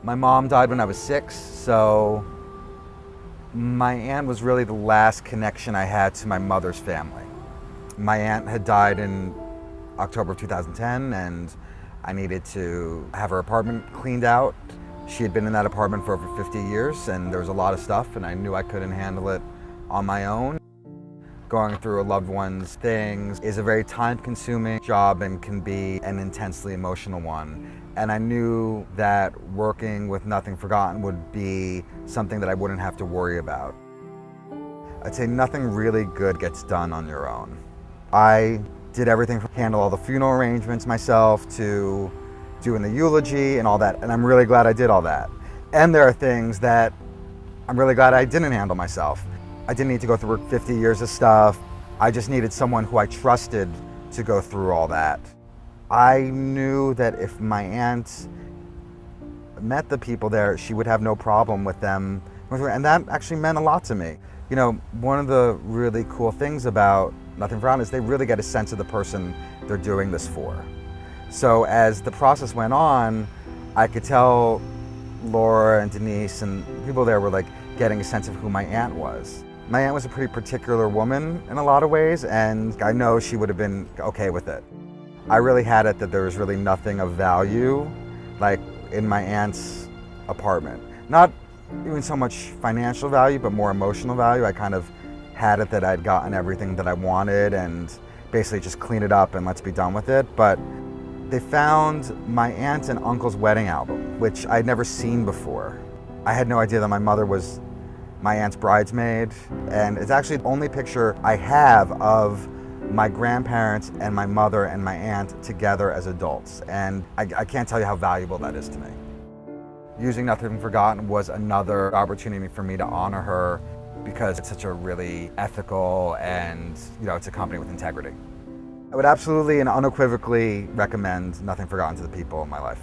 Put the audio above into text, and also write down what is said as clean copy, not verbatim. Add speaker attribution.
Speaker 1: My mom died when I was 6, so my aunt was really the last connection I had to my mother's family. My aunt had died in October of 2010, and I needed to have her apartment cleaned out. She had been in that apartment for over 50 years, and there was a lot of stuff, and I knew I couldn't handle it on my own. Going through a loved one's things is a very time-consuming job and can be an intensely emotional one. And I knew that working with Nothing Forgotten would be something that I wouldn't have to worry about. I'd say nothing really good gets done on your own. I did everything from handle all the funeral arrangements myself to doing the eulogy and all that, and I'm really glad I did all that. And there are things that I'm really glad I didn't handle myself. I didn't need to go through 50 years of stuff. I just needed someone who I trusted to go through all that. I knew that if my aunt met the people there, she would have no problem with them. And that actually meant a lot to me. You know, one of the really cool things about Nothing Forgotten is they really get a sense of the person they're doing this for. So as the process went on, I could tell Laura and Denise and people there were like getting a sense of who my aunt was. My aunt was a pretty particular woman in a lot of ways, and I know she would have been okay with it. I really had it that there was really nothing of value, like in my aunt's apartment. Not even so much financial value, but more emotional value. I kind of had it that I'd gotten everything that I wanted and basically just clean it up and let's be done with it. But they found my aunt and uncle's wedding album, which I'd never seen before. I had no idea that my mother was my aunt's bridesmaid, and it's actually the only picture I have of my grandparents and my mother and my aunt together as adults, and I can't tell you how valuable that is to me. Using Nothing Forgotten was another opportunity for me to honor her because it's such a really ethical and, you know, it's a company with integrity. I would absolutely and unequivocally recommend Nothing Forgotten to the people in my life.